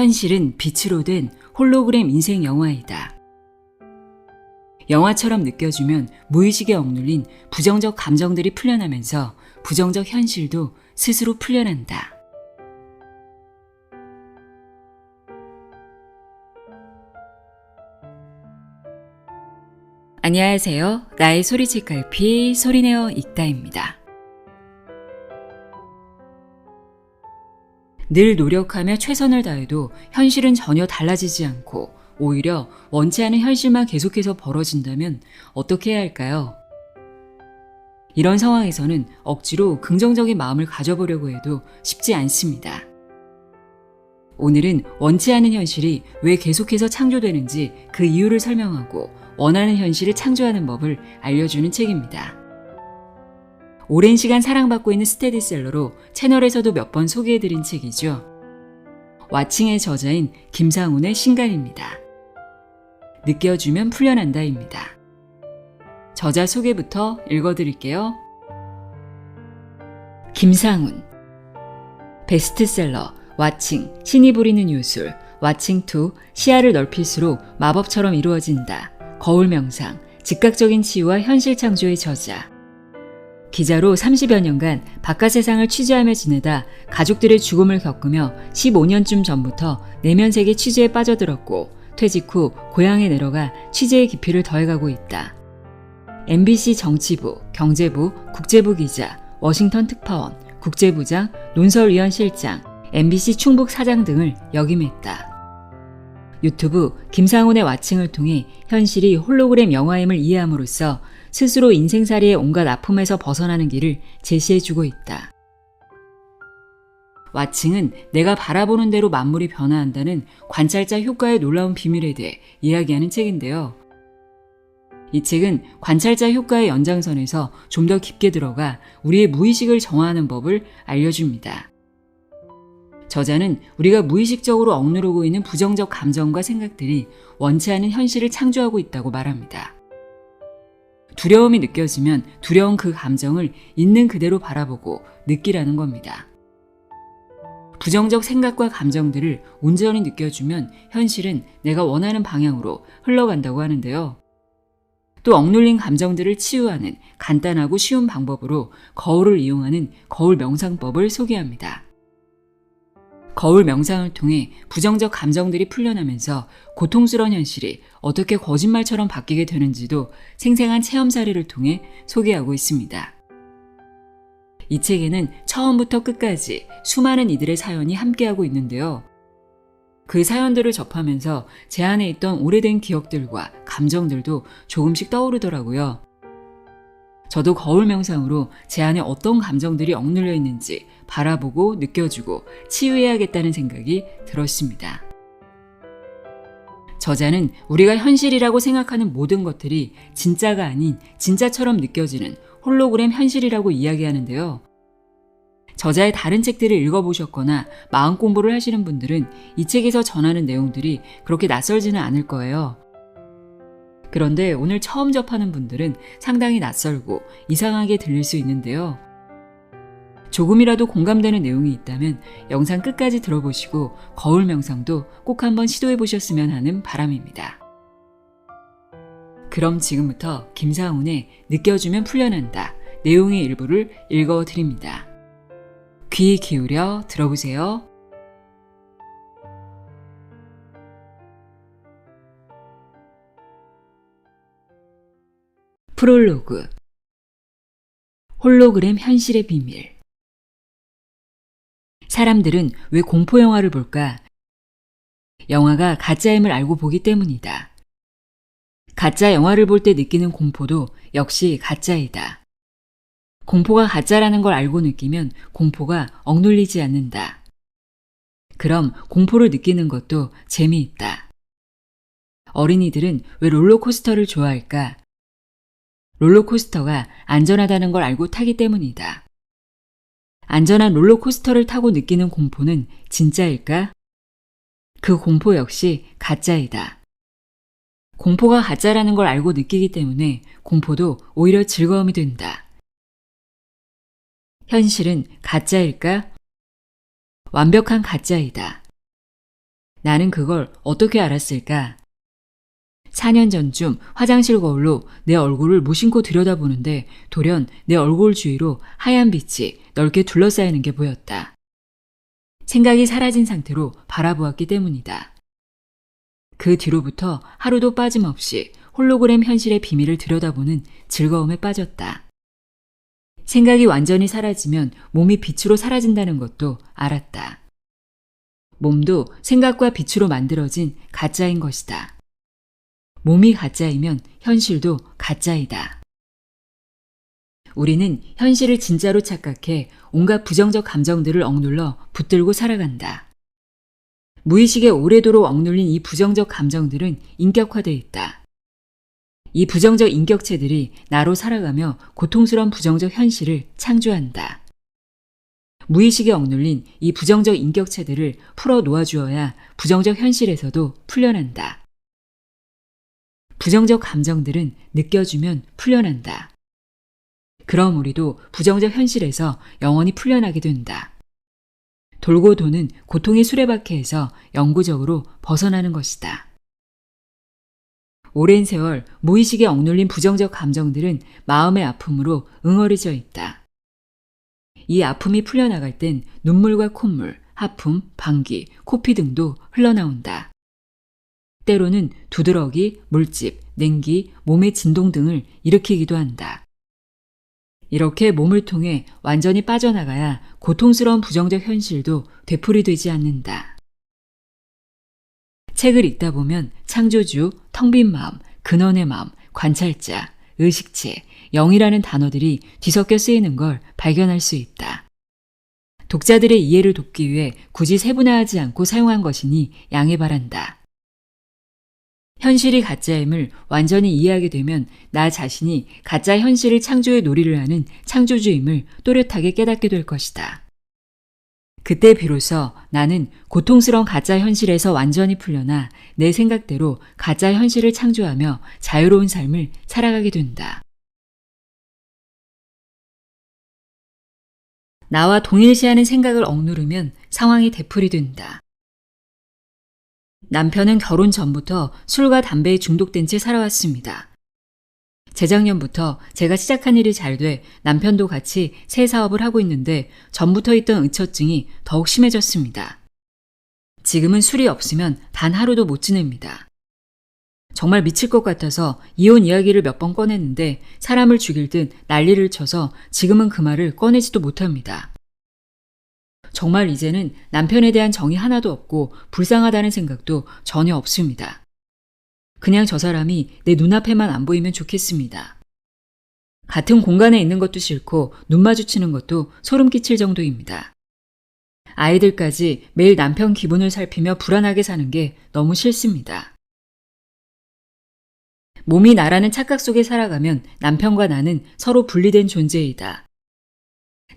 현실은 빛으로 된 홀로그램 인생 영화이다. 영화처럼 느껴지면 무의식에 억눌린 부정적 감정들이 풀려나면서 부정적 현실도 스스로 풀려난다. 안녕하세요. 나의 소리책갈피 소리내어 읽다입니다. 늘 노력하며 최선을 다해도 현실은 전혀 달라지지 않고 오히려 원치 않은 현실만 계속해서 벌어진다면 어떻게 해야 할까요? 이런 상황에서는 억지로 긍정적인 마음을 가져보려고 해도 쉽지 않습니다. 오늘은 원치 않은 현실이 왜 계속해서 창조되는지 그 이유를 설명하고 원하는 현실을 창조하는 법을 알려주는 책입니다. 오랜 시간 사랑받고 있는 스테디셀러로 채널에서도 몇 번 소개해드린 책이죠. 와칭의 저자인 김상훈의 신간입니다. 느껴주면 풀려난다입니다. 저자 소개부터 읽어드릴게요. 김상훈. 베스트셀러 와칭, 신이 부리는 요술, 와칭2, 시야를 넓힐수록 마법처럼 이루어진다. 거울 명상, 즉각적인 치유와 현실 창조의 저자. 기자로 30여 년간 바깥 세상을 취재하며 지내다 가족들의 죽음을 겪으며 15년쯤 전부터 내면 세계 취재에 빠져들었고 퇴직 후 고향에 내려가 취재의 깊이를 더해가고 있다. MBC 정치부, 경제부, 국제부 기자, 워싱턴 특파원, 국제부장, 논설위원 실장, MBC 충북 사장 등을 역임했다. 유튜브 김상훈의 와칭을 통해 현실이 홀로그램 영화임을 이해함으로써 스스로 인생살이의 온갖 아픔에서 벗어나는 길을 제시해주고 있다. 와칭은 내가 바라보는 대로 만물이 변화한다는 관찰자 효과의 놀라운 비밀에 대해 이야기하는 책인데요. 이 책은 관찰자 효과의 연장선에서 좀 더 깊게 들어가 우리의 무의식을 정화하는 법을 알려줍니다. 저자는 우리가 무의식적으로 억누르고 있는 부정적 감정과 생각들이 원치 않은 현실을 창조하고 있다고 말합니다. 두려움이 느껴지면 두려운 그 감정을 있는 그대로 바라보고 느끼라는 겁니다. 부정적 생각과 감정들을 온전히 느껴주면 현실은 내가 원하는 방향으로 흘러간다고 하는데요. 또 억눌린 감정들을 치유하는 간단하고 쉬운 방법으로 거울을 이용하는 거울 명상법을 소개합니다. 거울 명상을 통해 부정적 감정들이 풀려나면서 고통스러운 현실이 어떻게 거짓말처럼 바뀌게 되는지도 생생한 체험 사례를 통해 소개하고 있습니다. 이 책에는 처음부터 끝까지 수많은 이들의 사연이 함께하고 있는데요. 그 사연들을 접하면서 제 안에 있던 오래된 기억들과 감정들도 조금씩 떠오르더라고요. 저도 거울 명상으로 제 안에 어떤 감정들이 억눌려 있는지 바라보고 느껴주고 치유해야겠다는 생각이 들었습니다. 저자는 우리가 현실이라고 생각하는 모든 것들이 진짜가 아닌 진짜처럼 느껴지는 홀로그램 현실이라고 이야기하는데요. 저자의 다른 책들을 읽어보셨거나 마음 공부를 하시는 분들은 이 책에서 전하는 내용들이 그렇게 낯설지는 않을 거예요. 그런데 오늘 처음 접하는 분들은 상당히 낯설고 이상하게 들릴 수 있는데요. 조금이라도 공감되는 내용이 있다면 영상 끝까지 들어보시고 거울 명상도 꼭 한번 시도해 보셨으면 하는 바람입니다. 그럼 지금부터 김상훈의 느껴주면 풀려난다 내용의 일부를 읽어드립니다. 귀 기울여 들어보세요. 프롤로그. 홀로그램 현실의 비밀. 사람들은 왜 공포영화를 볼까? 영화가 가짜임을 알고 보기 때문이다. 가짜 영화를 볼 때 느끼는 공포도 역시 가짜이다. 공포가 가짜라는 걸 알고 느끼면 공포가 억눌리지 않는다. 그럼 공포를 느끼는 것도 재미있다. 어린이들은 왜 롤러코스터를 좋아할까? 롤러코스터가 안전하다는 걸 알고 타기 때문이다. 안전한 롤러코스터를 타고 느끼는 공포는 진짜일까? 그 공포 역시 가짜이다. 공포가 가짜라는 걸 알고 느끼기 때문에 공포도 오히려 즐거움이 된다. 현실은 가짜일까? 완벽한 가짜이다. 나는 그걸 어떻게 알았을까? 4년 전쯤 화장실 거울로 내 얼굴을 무심코 들여다보는데 돌연 내 얼굴 주위로 하얀 빛이 넓게 둘러싸이는 게 보였다. 생각이 사라진 상태로 바라보았기 때문이다. 그 뒤로부터 하루도 빠짐없이 홀로그램 현실의 비밀을 들여다보는 즐거움에 빠졌다. 생각이 완전히 사라지면 몸이 빛으로 사라진다는 것도 알았다. 몸도 생각과 빛으로 만들어진 가짜인 것이다. 몸이 가짜이면 현실도 가짜이다. 우리는 현실을 진짜로 착각해 온갖 부정적 감정들을 억눌러 붙들고 살아간다. 무의식에 오래도록 억눌린 이 부정적 감정들은 인격화되어 있다. 이 부정적 인격체들이 나로 살아가며 고통스러운 부정적 현실을 창조한다. 무의식에 억눌린 이 부정적 인격체들을 풀어 놓아주어야 부정적 현실에서도 풀려난다. 부정적 감정들은 느껴주면 풀려난다. 그럼 우리도 부정적 현실에서 영원히 풀려나게 된다. 돌고 도는 고통의 수레바퀴에서 영구적으로 벗어나는 것이다. 오랜 세월 무의식에 억눌린 부정적 감정들은 마음의 아픔으로 응어리져 있다. 이 아픔이 풀려나갈 땐 눈물과 콧물, 하품, 방귀, 코피 등도 흘러나온다. 때로는 두드러기, 물집, 냉기, 몸의 진동 등을 일으키기도 한다. 이렇게 몸을 통해 완전히 빠져나가야 고통스러운 부정적 현실도 되풀이되지 않는다. 책을 읽다 보면 창조주, 텅 빈 마음, 근원의 마음, 관찰자, 의식체, 영이라는 단어들이 뒤섞여 쓰이는 걸 발견할 수 있다. 독자들의 이해를 돕기 위해 굳이 세분화하지 않고 사용한 것이니 양해 바란다. 현실이 가짜임을 완전히 이해하게 되면 나 자신이 가짜 현실을 창조의 놀이를 하는 창조주임을 또렷하게 깨닫게 될 것이다. 그때 비로소 나는 고통스러운 가짜 현실에서 완전히 풀려나 내 생각대로 가짜 현실을 창조하며 자유로운 삶을 살아가게 된다. 나와 동일시하는 생각을 억누르면 상황이 되풀이된다. 남편은 결혼 전부터 술과 담배에 중독된 채 살아왔습니다. 재작년부터 제가 시작한 일이 잘 돼 남편도 같이 새 사업을 하고 있는데 전부터 있던 의처증이 더욱 심해졌습니다. 지금은 술이 없으면 단 하루도 못 지냅니다. 정말 미칠 것 같아서 이혼 이야기를 몇 번 꺼냈는데 사람을 죽일 듯 난리를 쳐서 지금은 그 말을 꺼내지도 못합니다. 정말 이제는 남편에 대한 정이 하나도 없고 불쌍하다는 생각도 전혀 없습니다. 그냥 저 사람이 내 눈앞에만 안 보이면 좋겠습니다. 같은 공간에 있는 것도 싫고 눈 마주치는 것도 소름 끼칠 정도입니다. 아이들까지 매일 남편 기분을 살피며 불안하게 사는 게 너무 싫습니다. 몸이 나라는 착각 속에 살아가면 남편과 나는 서로 분리된 존재이다.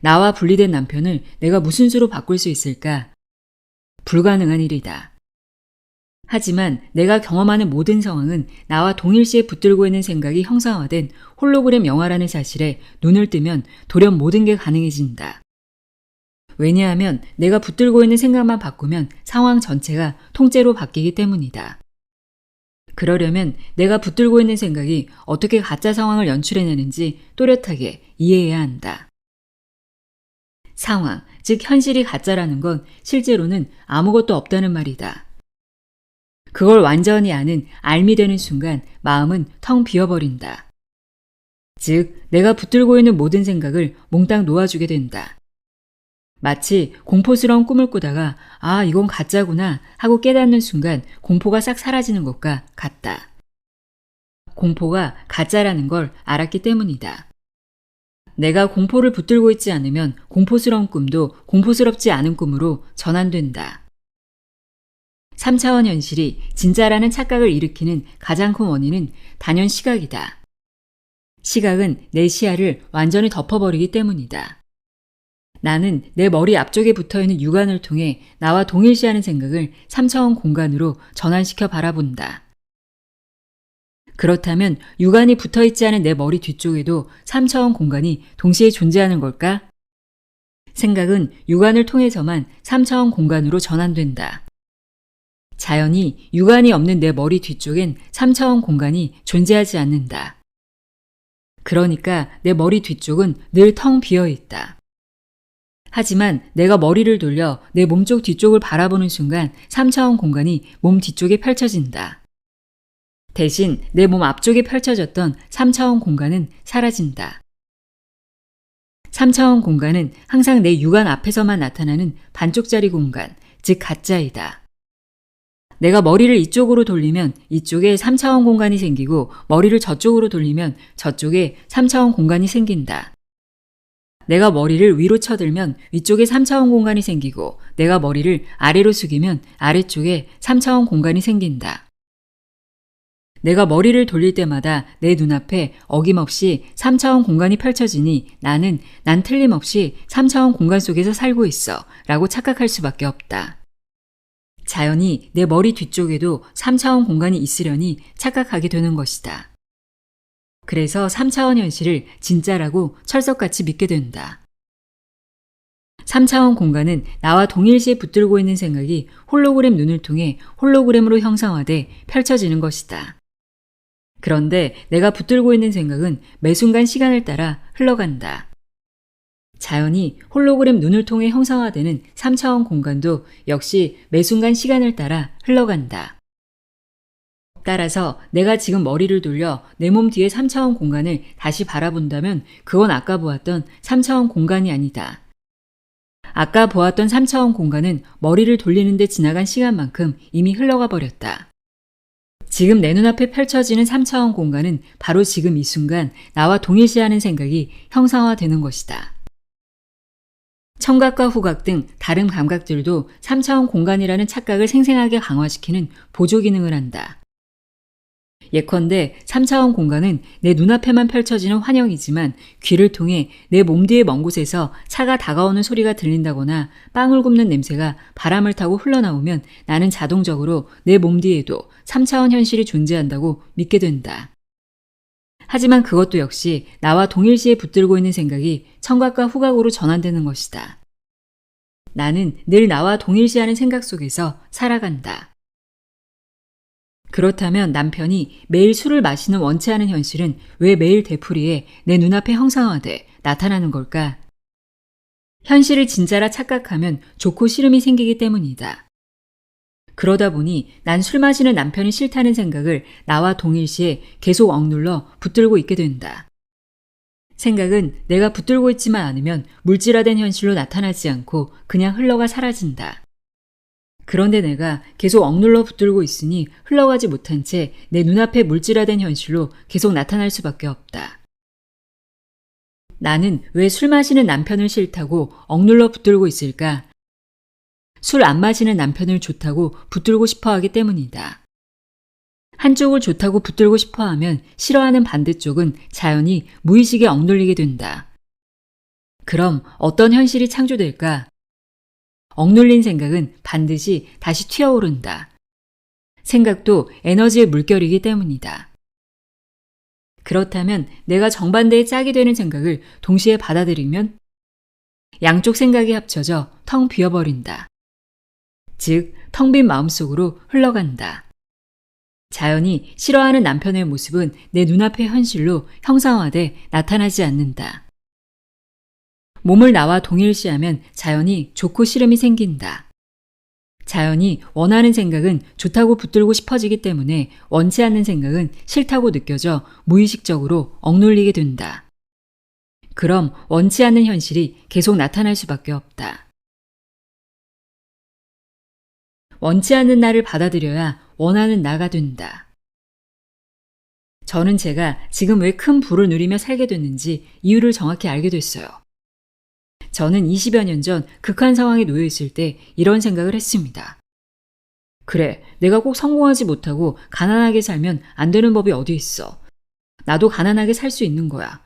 나와 분리된 남편을 내가 무슨 수로 바꿀 수 있을까? 불가능한 일이다. 하지만 내가 경험하는 모든 상황은 나와 동일시에 붙들고 있는 생각이 형상화된 홀로그램 영화라는 사실에 눈을 뜨면 돌연 모든 게 가능해진다. 왜냐하면 내가 붙들고 있는 생각만 바꾸면 상황 전체가 통째로 바뀌기 때문이다. 그러려면 내가 붙들고 있는 생각이 어떻게 가짜 상황을 연출해내는지 또렷하게 이해해야 한다. 상황, 즉 현실이 가짜라는 건 실제로는 아무것도 없다는 말이다. 그걸 완전히 아는 알미 되는 순간 마음은 텅 비어버린다. 즉, 내가 붙들고 있는 모든 생각을 몽땅 놓아주게 된다. 마치 공포스러운 꿈을 꾸다가 아, 이건 가짜구나 하고 깨닫는 순간 공포가 싹 사라지는 것과 같다. 공포가 가짜라는 걸 알았기 때문이다. 내가 공포를 붙들고 있지 않으면 공포스러운 꿈도 공포스럽지 않은 꿈으로 전환된다. 3차원 현실이 진짜라는 착각을 일으키는 가장 큰 원인은 단연 시각이다. 시각은 내 시야를 완전히 덮어버리기 때문이다. 나는 내 머리 앞쪽에 붙어있는 육안을 통해 나와 동일시하는 생각을 3차원 공간으로 전환시켜 바라본다. 그렇다면 육안이 붙어있지 않은 내 머리 뒤쪽에도 3차원 공간이 동시에 존재하는 걸까? 생각은 육안을 통해서만 3차원 공간으로 전환된다. 자연히 육안이 없는 내 머리 뒤쪽엔 3차원 공간이 존재하지 않는다. 그러니까 내 머리 뒤쪽은 늘 텅 비어 있다. 하지만 내가 머리를 돌려 내 몸쪽 뒤쪽을 바라보는 순간 3차원 공간이 몸 뒤쪽에 펼쳐진다. 대신 내 몸 앞쪽에 펼쳐졌던 3차원 공간은 사라진다. 3차원 공간은 항상 내 육안 앞에서만 나타나는 반쪽짜리 공간, 즉 가짜이다. 내가 머리를 이쪽으로 돌리면 이쪽에 3차원 공간이 생기고 머리를 저쪽으로 돌리면 저쪽에 3차원 공간이 생긴다. 내가 머리를 위로 쳐들면 위쪽에 3차원 공간이 생기고 내가 머리를 아래로 숙이면 아래쪽에 3차원 공간이 생긴다. 내가 머리를 돌릴 때마다 내 눈앞에 어김없이 3차원 공간이 펼쳐지니 난 틀림없이 3차원 공간 속에서 살고 있어 라고 착각할 수밖에 없다. 자연히 내 머리 뒤쪽에도 3차원 공간이 있으려니 착각하게 되는 것이다. 그래서 3차원 현실을 진짜라고 철석같이 믿게 된다. 3차원 공간은 나와 동일시에 붙들고 있는 생각이 홀로그램 눈을 통해 홀로그램으로 형상화돼 펼쳐지는 것이다. 그런데 내가 붙들고 있는 생각은 매 순간 시간을 따라 흘러간다. 자연히 홀로그램 눈을 통해 형상화되는 3차원 공간도 역시 매 순간 시간을 따라 흘러간다. 따라서 내가 지금 머리를 돌려 내 몸 뒤의 3차원 공간을 다시 바라본다면 그건 아까 보았던 3차원 공간이 아니다. 아까 보았던 3차원 공간은 머리를 돌리는데 지나간 시간만큼 이미 흘러가 버렸다. 지금 내 눈앞에 펼쳐지는 3차원 공간은 바로 지금 이 순간 나와 동일시하는 생각이 형상화되는 것이다. 청각과 후각 등 다른 감각들도 3차원 공간이라는 착각을 생생하게 강화시키는 보조 기능을 한다. 예컨대 3차원 공간은 내 눈앞에만 펼쳐지는 환영이지만 귀를 통해 내 몸 뒤의 먼 곳에서 차가 다가오는 소리가 들린다거나 빵을 굽는 냄새가 바람을 타고 흘러나오면 나는 자동적으로 내 몸 뒤에도 3차원 현실이 존재한다고 믿게 된다. 하지만 그것도 역시 나와 동일시에 붙들고 있는 생각이 청각과 후각으로 전환되는 것이다. 나는 늘 나와 동일시하는 생각 속에서 살아간다. 그렇다면 남편이 매일 술을 마시는 원치 않은 현실은 왜 매일 되풀이해 내 눈앞에 형상화돼 나타나는 걸까? 현실을 진짜라 착각하면 좋고 싫음이 생기기 때문이다. 그러다 보니 난 술 마시는 남편이 싫다는 생각을 나와 동일시에 계속 억눌러 붙들고 있게 된다. 생각은 내가 붙들고 있지만 않으면 물질화된 현실로 나타나지 않고 그냥 흘러가 사라진다. 그런데 내가 계속 억눌러 붙들고 있으니 흘러가지 못한 채 내 눈앞에 물질화된 현실로 계속 나타날 수밖에 없다. 나는 왜 술 마시는 남편을 싫다고 억눌러 붙들고 있을까? 술 안 마시는 남편을 좋다고 붙들고 싶어 하기 때문이다. 한쪽을 좋다고 붙들고 싶어 하면 싫어하는 반대쪽은 자연히 무의식에 억눌리게 된다. 그럼 어떤 현실이 창조될까? 억눌린 생각은 반드시 다시 튀어오른다. 생각도 에너지의 물결이기 때문이다. 그렇다면 내가 정반대의 짝이 되는 생각을 동시에 받아들이면 양쪽 생각이 합쳐져 텅 비어버린다. 즉, 텅 빈 마음속으로 흘러간다. 자연히 싫어하는 남편의 모습은 내 눈앞의 현실로 형상화돼 나타나지 않는다. 몸을 나와 동일시하면 자연히 좋고 싫음이 생긴다. 자연히 원하는 생각은 좋다고 붙들고 싶어지기 때문에 원치 않는 생각은 싫다고 느껴져 무의식적으로 억눌리게 된다. 그럼 원치 않는 현실이 계속 나타날 수밖에 없다. 원치 않는 나를 받아들여야 원하는 나가 된다. 저는 제가 지금 왜 큰 부를 누리며 살게 됐는지 이유를 정확히 알게 됐어요. 저는 20여 년 전 극한 상황에 놓여 있을 때 이런 생각을 했습니다. 그래, 내가 꼭 성공하지 못하고 가난하게 살면 안 되는 법이 어디 있어. 나도 가난하게 살 수 있는 거야.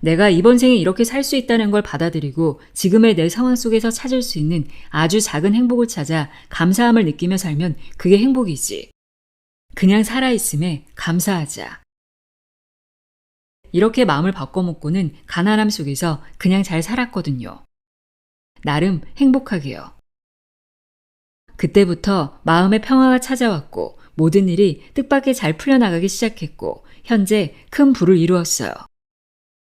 내가 이번 생에 이렇게 살 수 있다는 걸 받아들이고 지금의 내 상황 속에서 찾을 수 있는 아주 작은 행복을 찾아 감사함을 느끼며 살면 그게 행복이지. 그냥 살아있음에 감사하자. 이렇게 마음을 바꿔먹고는 가난함 속에서 그냥 잘 살았거든요. 나름 행복하게요. 그때부터 마음의 평화가 찾아왔고 모든 일이 뜻밖의 잘 풀려나가기 시작했고 현재 큰 부를 이루었어요.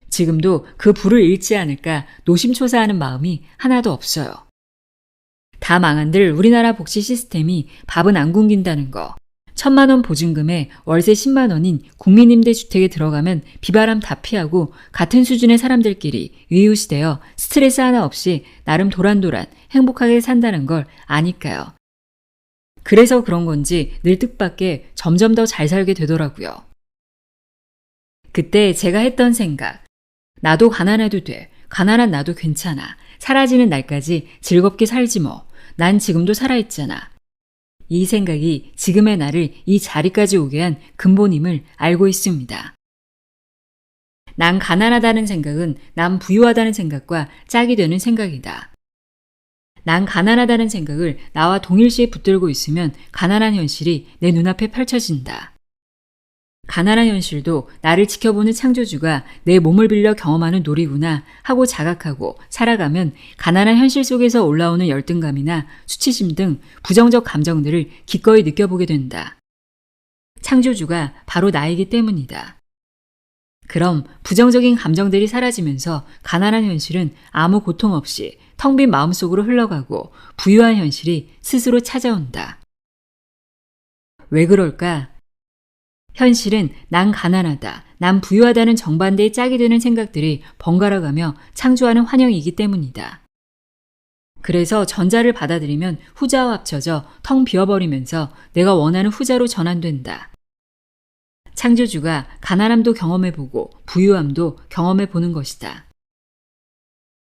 지금도 그 부를 잃지 않을까 노심초사하는 마음이 하나도 없어요. 다 망한들 우리나라 복지 시스템이 밥은 안 굶긴다는 거. 1,000만 원 보증금에 월세 10만 원인 국민임대주택에 들어가면 비바람 다 피하고 같은 수준의 사람들끼리 이웃이 되어 스트레스 하나 없이 나름 도란도란 행복하게 산다는 걸 아니까요. 그래서 그런 건지 늘 뜻밖의 점점 더 잘 살게 되더라고요. 그때 제가 했던 생각. 나도 가난해도 돼. 가난한 나도 괜찮아. 사라지는 날까지 즐겁게 살지 뭐. 난 지금도 살아있잖아. 이 생각이 지금의 나를 이 자리까지 오게 한 근본임을 알고 있습니다. 난 가난하다는 생각은 난 부유하다는 생각과 짝이 되는 생각이다. 난 가난하다는 생각을 나와 동일시에 붙들고 있으면 가난한 현실이 내 눈앞에 펼쳐진다. 가난한 현실도 나를 지켜보는 창조주가 내 몸을 빌려 경험하는 놀이구나 하고 자각하고 살아가면 가난한 현실 속에서 올라오는 열등감이나 수치심 등 부정적 감정들을 기꺼이 느껴보게 된다. 창조주가 바로 나이기 때문이다. 그럼 부정적인 감정들이 사라지면서 가난한 현실은 아무 고통 없이 텅 빈 마음속으로 흘러가고 부유한 현실이 스스로 찾아온다. 왜 그럴까? 현실은 난 가난하다, 난 부유하다는 정반대의 짝이 되는 생각들이 번갈아가며 창조하는 환영이기 때문이다. 그래서 전자를 받아들이면 후자와 합쳐져 텅 비어버리면서 내가 원하는 후자로 전환된다. 창조주가 가난함도 경험해보고 부유함도 경험해보는 것이다.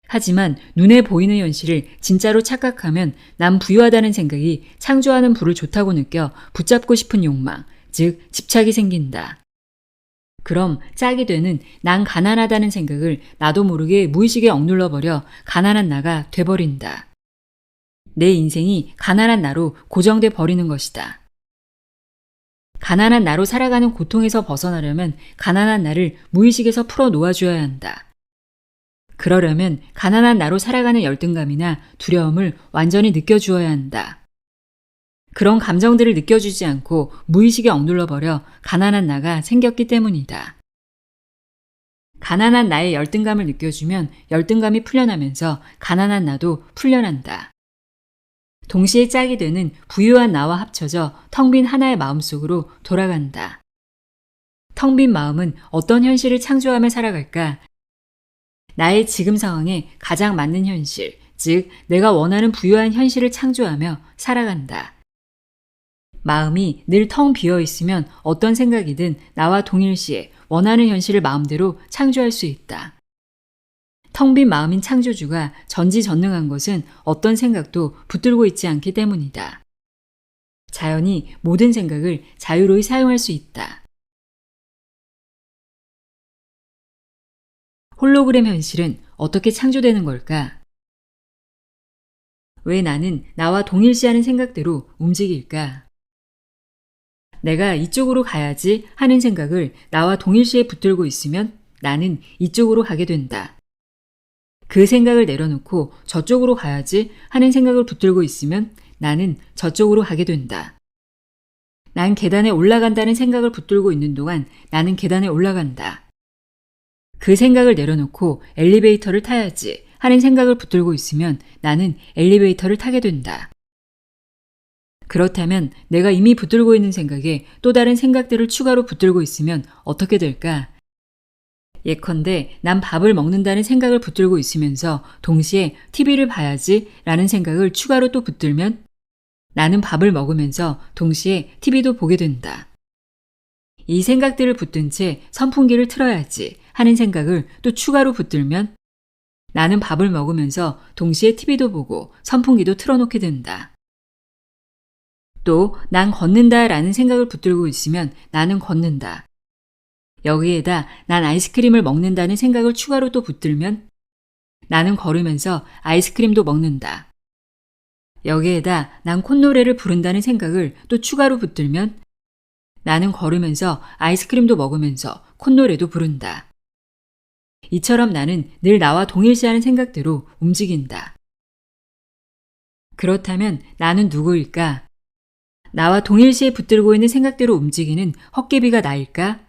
하지만 눈에 보이는 현실을 진짜로 착각하면 난 부유하다는 생각이 창조하는 부를 좋다고 느껴 붙잡고 싶은 욕망, 즉 집착이 생긴다. 그럼 짝이 되는 난 가난하다는 생각을 나도 모르게 무의식에 억눌러버려 가난한 나가 돼버린다. 내 인생이 가난한 나로 고정돼 버리는 것이다. 가난한 나로 살아가는 고통에서 벗어나려면 가난한 나를 무의식에서 풀어 놓아줘야 한다. 그러려면 가난한 나로 살아가는 열등감이나 두려움을 완전히 느껴주어야 한다. 그런 감정들을 느껴주지 않고 무의식에 억눌러버려 가난한 나가 생겼기 때문이다. 가난한 나의 열등감을 느껴주면 열등감이 풀려나면서 가난한 나도 풀려난다. 동시에 짝이 되는 부유한 나와 합쳐져 텅 빈 하나의 마음속으로 돌아간다. 텅 빈 마음은 어떤 현실을 창조하며 살아갈까? 나의 지금 상황에 가장 맞는 현실, 즉 내가 원하는 부유한 현실을 창조하며 살아간다. 마음이 늘 텅 비어 있으면 어떤 생각이든 나와 동일시에 원하는 현실을 마음대로 창조할 수 있다. 텅 빈 마음인 창조주가 전지전능한 것은 어떤 생각도 붙들고 있지 않기 때문이다. 자연히 모든 생각을 자유로이 사용할 수 있다. 홀로그램 현실은 어떻게 창조되는 걸까? 왜 나는 나와 동일시하는 생각대로 움직일까? 내가 이쪽으로 가야지 하는 생각을 나와 동일시에 붙들고 있으면 나는 이쪽으로 가게 된다. 그 생각을 내려놓고 저쪽으로 가야지 하는 생각을 붙들고 있으면 나는 저쪽으로 가게 된다. 난 계단에 올라간다는 생각을 붙들고 있는 동안 나는 계단에 올라간다. 그 생각을 내려놓고 엘리베이터를 타야지 하는 생각을 붙들고 있으면 나는 엘리베이터를 타게 된다. 그렇다면 내가 이미 붙들고 있는 생각에 또 다른 생각들을 추가로 붙들고 있으면 어떻게 될까? 예컨대 난 밥을 먹는다는 생각을 붙들고 있으면서 동시에 TV를 봐야지 라는 생각을 추가로 또 붙들면 나는 밥을 먹으면서 동시에 TV도 보게 된다. 이 생각들을 붙든 채 선풍기를 틀어야지 하는 생각을 또 추가로 붙들면 나는 밥을 먹으면서 동시에 TV도 보고 선풍기도 틀어놓게 된다. 또 난 걷는다 라는 생각을 붙들고 있으면 나는 걷는다. 여기에다 난 아이스크림을 먹는다는 생각을 추가로 또 붙들면 나는 걸으면서 아이스크림도 먹는다. 여기에다 난 콧노래를 부른다는 생각을 또 추가로 붙들면 나는 걸으면서 아이스크림도 먹으면서 콧노래도 부른다. 이처럼 나는 늘 나와 동일시하는 생각대로 움직인다. 그렇다면 나는 누구일까? 나와 동일시에 붙들고 있는 생각대로 움직이는 헛개비가 나일까?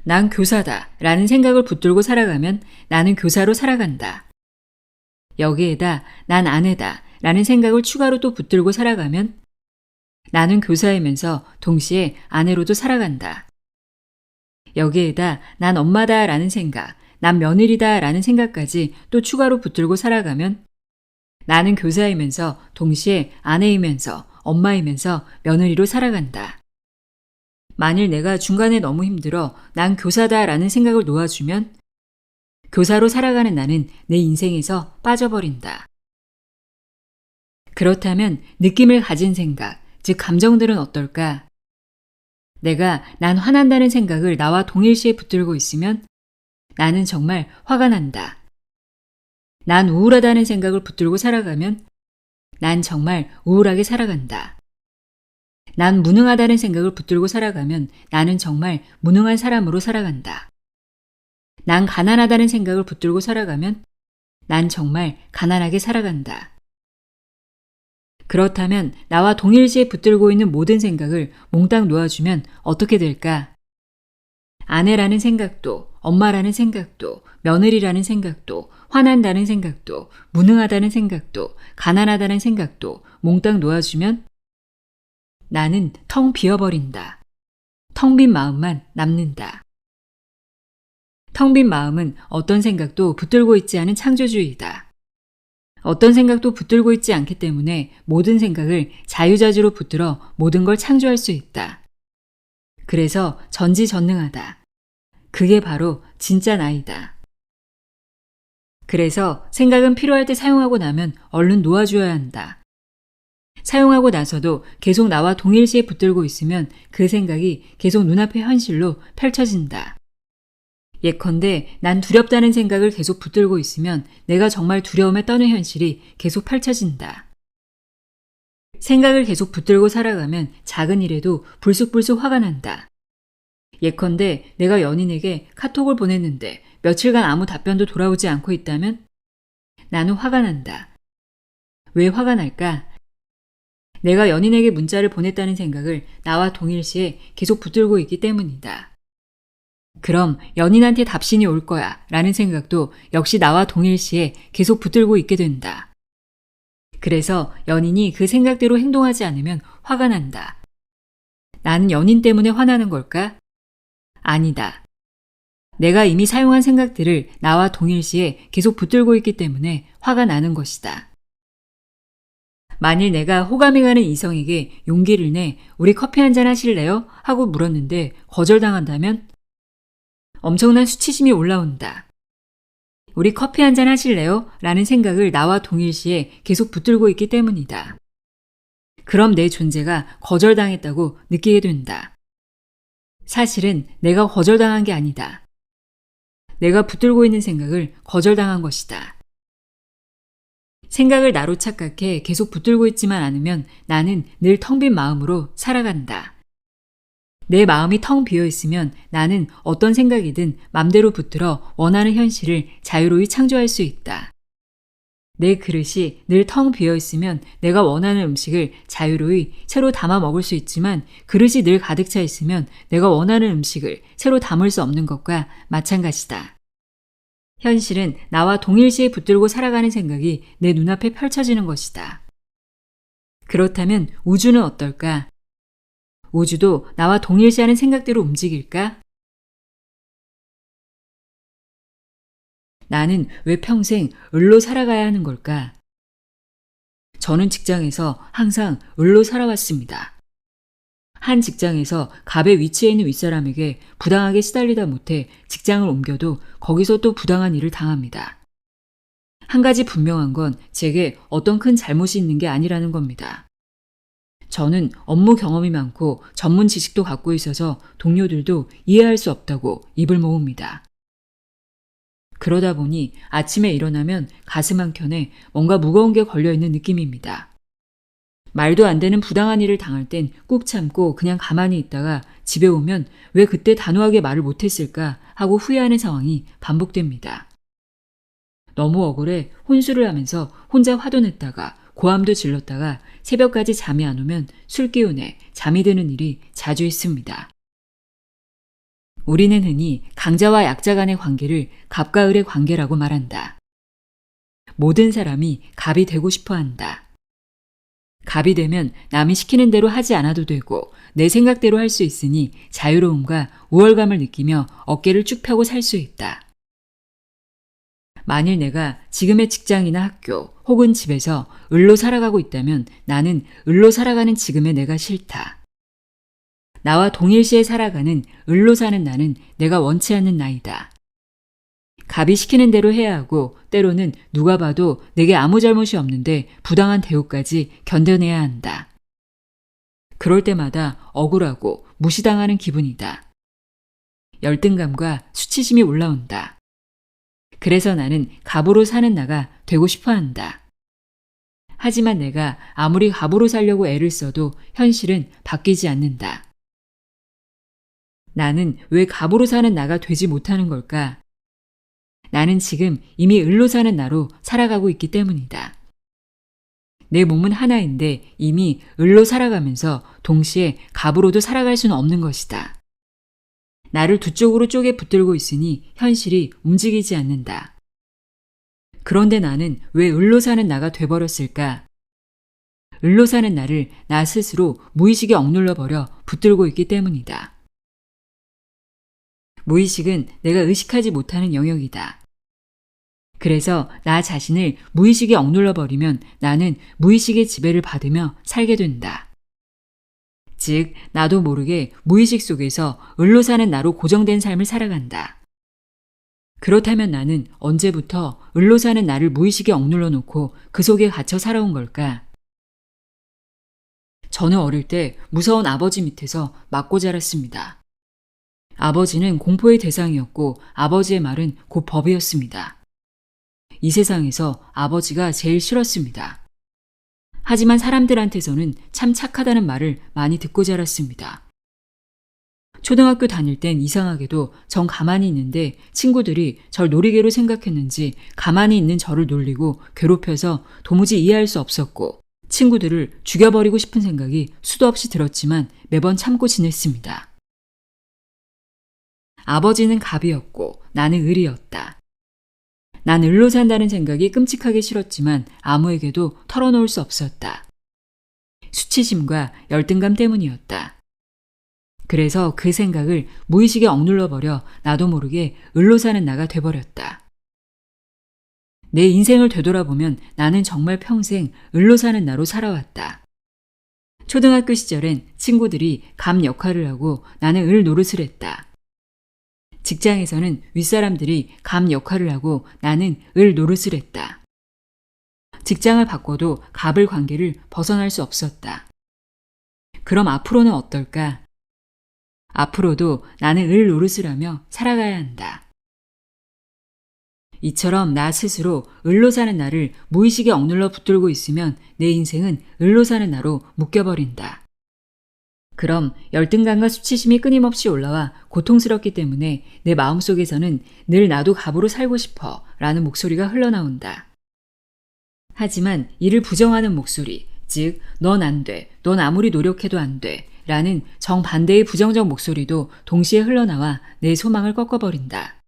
난 교사다 라는 생각을 붙들고 살아가면 나는 교사로 살아간다. 여기에다 난 아내다 라는 생각을 추가로 또 붙들고 살아가면 나는 교사이면서 동시에 아내로도 살아간다. 여기에다 난 엄마다 라는 생각, 난 며느리다 라는 생각까지 또 추가로 붙들고 살아가면 나는 교사이면서 동시에 아내이면서 엄마이면서 며느리로 살아간다. 만일 내가 중간에 너무 힘들어 난 교사다 라는 생각을 놓아주면 교사로 살아가는 나는 내 인생에서 빠져버린다. 그렇다면 느낌을 가진 생각, 즉 감정들은 어떨까? 내가 난 화난다는 생각을 나와 동일시에 붙들고 있으면 나는 정말 화가 난다. 난 우울하다는 생각을 붙들고 살아가면 난 정말 우울하게 살아간다. 난 무능하다는 생각을 붙들고 살아가면 나는 정말 무능한 사람으로 살아간다. 난 가난하다는 생각을 붙들고 살아가면 난 정말 가난하게 살아간다. 그렇다면 나와 동일시에 붙들고 있는 모든 생각을 몽땅 놓아주면 어떻게 될까? 아내라는 생각도, 엄마라는 생각도, 며느리라는 생각도, 화난다는 생각도, 무능하다는 생각도, 가난하다는 생각도 몽땅 놓아주면 나는 텅 비어버린다. 텅 빈 마음만 남는다. 텅 빈 마음은 어떤 생각도 붙들고 있지 않은 창조주의다. 어떤 생각도 붙들고 있지 않기 때문에 모든 생각을 자유자재로 붙들어 모든 걸 창조할 수 있다. 그래서 전지전능하다. 그게 바로 진짜 나이다. 그래서 생각은 필요할 때 사용하고 나면 얼른 놓아줘야 한다. 사용하고 나서도 계속 나와 동일시에 붙들고 있으면 그 생각이 계속 눈앞의 현실로 펼쳐진다. 예컨대 난 두렵다는 생각을 계속 붙들고 있으면 내가 정말 두려움에 떠는 현실이 계속 펼쳐진다. 생각을 계속 붙들고 살아가면 작은 일에도 불쑥불쑥 화가 난다. 예컨대 내가 연인에게 카톡을 보냈는데 며칠간 아무 답변도 돌아오지 않고 있다면 나는 화가 난다. 왜 화가 날까? 내가 연인에게 문자를 보냈다는 생각을 나와 동일시에 계속 붙들고 있기 때문이다. 그럼 연인한테 답신이 올 거야 라는 생각도 역시 나와 동일시에 계속 붙들고 있게 된다. 그래서 연인이 그 생각대로 행동하지 않으면 화가 난다. 나는 연인 때문에 화나는 걸까? 아니다. 내가 이미 사용한 생각들을 나와 동일시에 계속 붙들고 있기 때문에 화가 나는 것이다. 만일 내가 호감이 가는 이성에게 용기를 내 우리 커피 한잔 하실래요? 하고 물었는데 거절당한다면 엄청난 수치심이 올라온다. 우리 커피 한잔 하실래요? 라는 생각을 나와 동일시에 계속 붙들고 있기 때문이다. 그럼 내 존재가 거절당했다고 느끼게 된다. 사실은 내가 거절당한 게 아니다. 내가 붙들고 있는 생각을 거절당한 것이다. 생각을 나로 착각해 계속 붙들고 있지만 않으면 나는 늘 텅 빈 마음으로 살아간다. 내 마음이 텅 비어 있으면 나는 어떤 생각이든 맘대로 붙들어 원하는 현실을 자유로이 창조할 수 있다. 내 그릇이 늘 텅 비어 있으면 내가 원하는 음식을 자유로이 새로 담아 먹을 수 있지만 그릇이 늘 가득 차 있으면 내가 원하는 음식을 새로 담을 수 없는 것과 마찬가지다. 현실은 나와 동일시에 붙들고 살아가는 생각이 내 눈앞에 펼쳐지는 것이다. 그렇다면 우주는 어떨까? 우주도 나와 동일시하는 생각대로 움직일까? 나는 왜 평생 을로 살아가야 하는 걸까? 저는 직장에서 항상 을로 살아왔습니다. 한 직장에서 갑의 위치에 있는 윗사람에게 부당하게 시달리다 못해 직장을 옮겨도 거기서 또 부당한 일을 당합니다. 한 가지 분명한 건 제게 어떤 큰 잘못이 있는 게 아니라는 겁니다. 저는 업무 경험이 많고 전문 지식도 갖고 있어서 동료들도 이해할 수 없다고 입을 모읍니다. 그러다 보니 아침에 일어나면 가슴 한켠에 뭔가 무거운 게 걸려있는 느낌입니다. 말도 안 되는 부당한 일을 당할 땐 꾹 참고 그냥 가만히 있다가 집에 오면 왜 그때 단호하게 말을 못했을까 하고 후회하는 상황이 반복됩니다. 너무 억울해 혼술을 하면서 혼자 화도 냈다가 고함도 질렀다가 새벽까지 잠이 안 오면 술 기운에 잠이 드는 일이 자주 있습니다. 우리는 흔히 강자와 약자 간의 관계를 갑과 을의 관계라고 말한다. 모든 사람이 갑이 되고 싶어 한다. 갑이 되면 남이 시키는 대로 하지 않아도 되고 내 생각대로 할 수 있으니 자유로움과 우월감을 느끼며 어깨를 쭉 펴고 살 수 있다. 만일 내가 지금의 직장이나 학교 혹은 집에서 을로 살아가고 있다면 나는 을로 살아가는 지금의 내가 싫다. 나와 동일시에 살아가는 을로 사는 나는 내가 원치 않는 나이다. 갑이 시키는 대로 해야 하고 때로는 누가 봐도 내게 아무 잘못이 없는데 부당한 대우까지 견뎌내야 한다. 그럴 때마다 억울하고 무시당하는 기분이다. 열등감과 수치심이 올라온다. 그래서 나는 갑으로 사는 나가 되고 싶어 한다. 하지만 내가 아무리 갑으로 살려고 애를 써도 현실은 바뀌지 않는다. 나는 왜 갑으로 사는 나가 되지 못하는 걸까? 나는 지금 이미 을로 사는 나로 살아가고 있기 때문이다. 내 몸은 하나인데 이미 을로 살아가면서 동시에 갑으로도 살아갈 수는 없는 것이다. 나를 두 쪽으로 쪼개 붙들고 있으니 현실이 움직이지 않는다. 그런데 나는 왜 을로 사는 나가 돼버렸을까? 을로 사는 나를 나 스스로 무의식에 억눌러버려 붙들고 있기 때문이다. 무의식은 내가 의식하지 못하는 영역이다. 그래서 나 자신을 무의식에 억눌러버리면 나는 무의식의 지배를 받으며 살게 된다. 즉, 나도 모르게 무의식 속에서 을로 사는 나로 고정된 삶을 살아간다. 그렇다면 나는 언제부터 을로 사는 나를 무의식에 억눌러 놓고 그 속에 갇혀 살아온 걸까? 저는 어릴 때 무서운 아버지 밑에서 맞고 자랐습니다. 아버지는 공포의 대상이었고 아버지의 말은 곧 법이었습니다. 이 세상에서 아버지가 제일 싫었습니다. 하지만 사람들한테서는 참 착하다는 말을 많이 듣고 자랐습니다. 초등학교 다닐 땐 이상하게도 전 가만히 있는데 친구들이 절 놀이개로 생각했는지 가만히 있는 저를 놀리고 괴롭혀서 도무지 이해할 수 없었고 친구들을 죽여버리고 싶은 생각이 수도 없이 들었지만 매번 참고 지냈습니다. 아버지는 갑이었고 나는 을이었다. 난 을로 산다는 생각이 끔찍하게 싫었지만 아무에게도 털어놓을 수 없었다. 수치심과 열등감 때문이었다. 그래서 그 생각을 무의식에 억눌러버려 나도 모르게 을로 사는 나가 돼버렸다. 내 인생을 되돌아보면 나는 정말 평생 을로 사는 나로 살아왔다. 초등학교 시절엔 친구들이 갑 역할을 하고 나는 을 노릇을 했다. 직장에서는 윗사람들이 갑 역할을 하고 나는 을 노릇을 했다. 직장을 바꿔도 갑을 관계를 벗어날 수 없었다. 그럼 앞으로는 어떨까? 앞으로도 나는 을 노릇을 하며 살아가야 한다. 이처럼 나 스스로 을로 사는 나를 무의식에 억눌러 붙들고 있으면 내 인생은 을로 사는 나로 묶여버린다. 그럼 열등감과 수치심이 끊임없이 올라와 고통스럽기 때문에 내 마음속에서는 늘 나도 갑으로 살고 싶어 라는 목소리가 흘러나온다. 하지만 이를 부정하는 목소리, 즉 넌 안 돼, 넌 아무리 노력해도 안 돼 라는 정반대의 부정적 목소리도 동시에 흘러나와 내 소망을 꺾어버린다.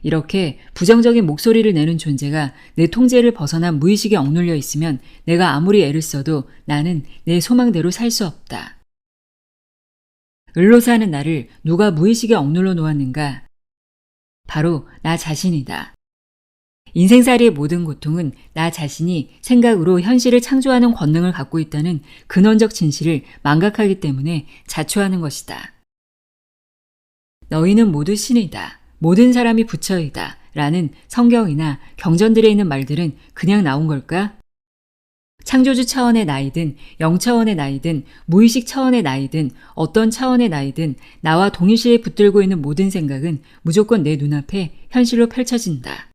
이렇게 부정적인 목소리를 내는 존재가 내 통제를 벗어난 무의식에 억눌려 있으면 내가 아무리 애를 써도 나는 내 소망대로 살 수 없다. 을로 사는 나를 누가 무의식에 억눌러 놓았는가? 바로 나 자신이다. 인생살이의 모든 고통은 나 자신이 생각으로 현실을 창조하는 권능을 갖고 있다는 근원적 진실을 망각하기 때문에 자초하는 것이다. 너희는 모두 신이다. 모든 사람이 부처이다. 라는 성경이나 경전들에 있는 말들은 그냥 나온 걸까? 창조주 차원의 나이든 영 차원의 나이든 무의식 차원의 나이든 어떤 차원의 나이든 나와 동일시에 붙들고 있는 모든 생각은 무조건 내 눈앞에 현실로 펼쳐진다.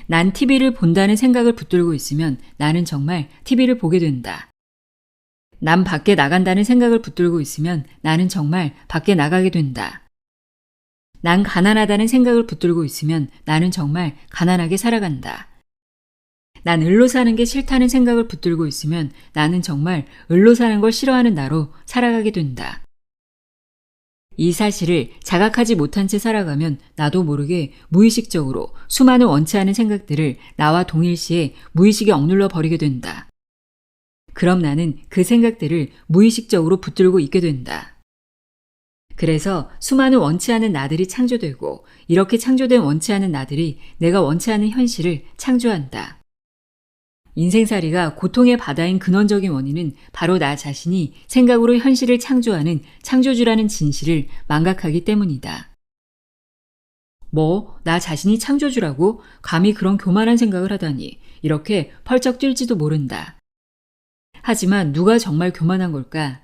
난 TV를 본다는 생각을 붙들고 있으면 나는 정말 TV를 보게 된다. 난 밖에 나간다는 생각을 붙들고 있으면 나는 정말 밖에 나가게 된다. 난 가난하다는 생각을 붙들고 있으면 나는 정말 가난하게 살아간다. 난 을로 사는 게 싫다는 생각을 붙들고 있으면 나는 정말 을로 사는 걸 싫어하는 나로 살아가게 된다. 이 사실을 자각하지 못한 채 살아가면 나도 모르게 무의식적으로 수많은 원치 않은 생각들을 나와 동일시에 무의식에 억눌러 버리게 된다. 그럼 나는 그 생각들을 무의식적으로 붙들고 있게 된다. 그래서 수많은 원치 않은 나들이 창조되고 이렇게 창조된 원치 않은 나들이 내가 원치 않은 현실을 창조한다. 인생살이가 고통의 바다인 근원적인 원인은 바로 나 자신이 생각으로 현실을 창조하는 창조주라는 진실을 망각하기 때문이다. 나 자신이 창조주라고? 감히 그런 교만한 생각을 하다니. 이렇게 펄쩍 뛸지도 모른다. 하지만 누가 정말 교만한 걸까?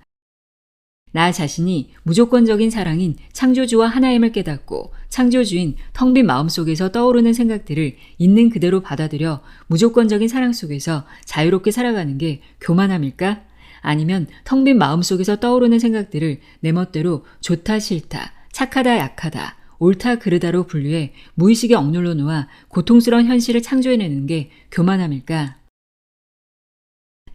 나 자신이 무조건적인 사랑인 창조주와 하나임을 깨닫고 창조주인 텅 빈 마음속에서 떠오르는 생각들을 있는 그대로 받아들여 무조건적인 사랑 속에서 자유롭게 살아가는 게 교만함일까? 아니면 텅 빈 마음속에서 떠오르는 생각들을 내 멋대로 좋다 싫다, 착하다 약하다, 옳다 그르다로 분류해 무의식에 억눌러 놓아 고통스러운 현실을 창조해내는 게 교만함일까?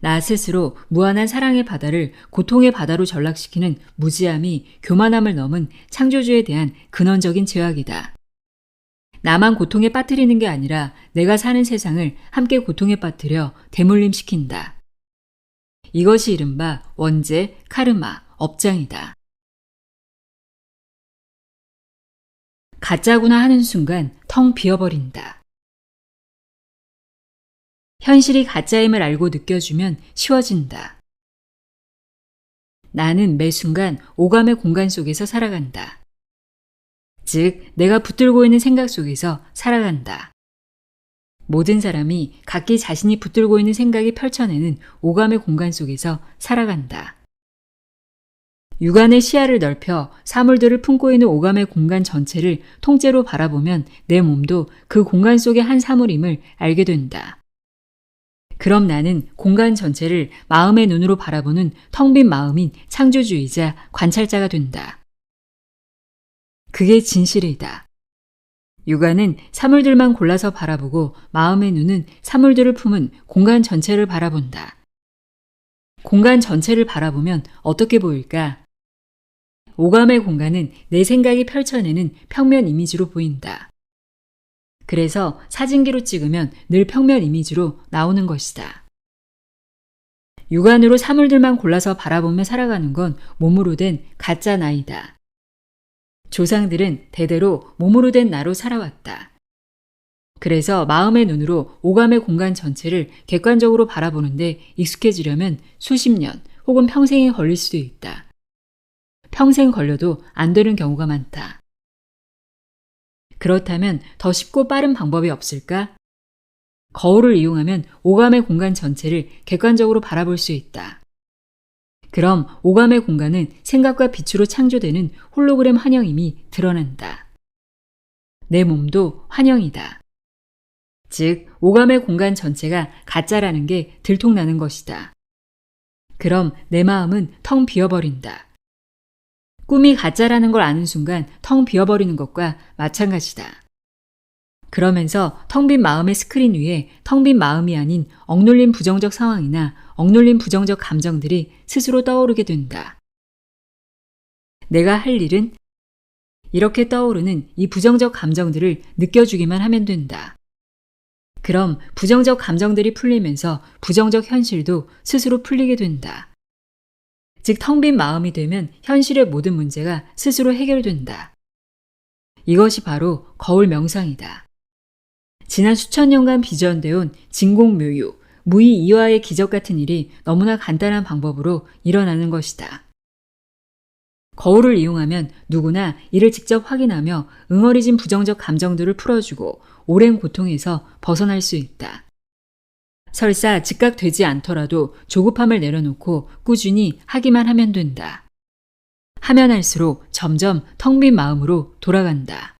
나 스스로 무한한 사랑의 바다를 고통의 바다로 전락시키는 무지함이 교만함을 넘은 창조주에 대한 근원적인 죄악이다. 나만 고통에 빠뜨리는 게 아니라 내가 사는 세상을 함께 고통에 빠뜨려 대물림시킨다. 이것이 이른바 원죄, 카르마, 업장이다. 가짜구나 하는 순간 텅 비어버린다. 현실이 가짜임을 알고 느껴주면 쉬워진다. 나는 매 순간 오감의 공간 속에서 살아간다. 즉, 내가 붙들고 있는 생각 속에서 살아간다. 모든 사람이 각기 자신이 붙들고 있는 생각이 펼쳐내는 오감의 공간 속에서 살아간다. 육안의 시야를 넓혀 사물들을 품고 있는 오감의 공간 전체를 통째로 바라보면 내 몸도 그 공간 속의 한 사물임을 알게 된다. 그럼 나는 공간 전체를 마음의 눈으로 바라보는 텅 빈 마음인 창조주의자 관찰자가 된다. 그게 진실이다. 육안은 사물들만 골라서 바라보고 마음의 눈은 사물들을 품은 공간 전체를 바라본다. 공간 전체를 바라보면 어떻게 보일까? 오감의 공간은 내 생각이 펼쳐내는 평면 이미지로 보인다. 그래서 사진기로 찍으면 늘 평면 이미지로 나오는 것이다. 육안으로 사물들만 골라서 바라보며 살아가는 건 몸으로 된 가짜 나이다. 조상들은 대대로 몸으로 된 나로 살아왔다. 그래서 마음의 눈으로 오감의 공간 전체를 객관적으로 바라보는데 익숙해지려면 수십 년 혹은 평생이 걸릴 수도 있다. 평생 걸려도 안 되는 경우가 많다. 그렇다면 더 쉽고 빠른 방법이 없을까? 거울을 이용하면 오감의 공간 전체를 객관적으로 바라볼 수 있다. 그럼 오감의 공간은 생각과 빛으로 창조되는 홀로그램 환영임이 드러난다. 내 몸도 환영이다. 즉, 오감의 공간 전체가 가짜라는 게 들통나는 것이다. 그럼 내 마음은 텅 비어버린다. 꿈이 가짜라는 걸 아는 순간 텅 비어버리는 것과 마찬가지다. 그러면서 텅 빈 마음의 스크린 위에 텅 빈 마음이 아닌 억눌린 부정적 상황이나 억눌린 부정적 감정들이 스스로 떠오르게 된다. 내가 할 일은 이렇게 떠오르는 이 부정적 감정들을 느껴주기만 하면 된다. 그럼 부정적 감정들이 풀리면서 부정적 현실도 스스로 풀리게 된다. 즉, 텅 빈 마음이 되면 현실의 모든 문제가 스스로 해결된다. 이것이 바로 거울 명상이다. 지난 수천 년간 빚어내어 온 진공묘유, 무의이화의 기적 같은 일이 너무나 간단한 방법으로 일어나는 것이다. 거울을 이용하면 누구나 이를 직접 확인하며 응어리진 부정적 감정들을 풀어주고 오랜 고통에서 벗어날 수 있다. 설사 즉각되지 않더라도 조급함을 내려놓고 꾸준히 하기만 하면 된다. 하면 할수록 점점 텅 빈 마음으로 돌아간다.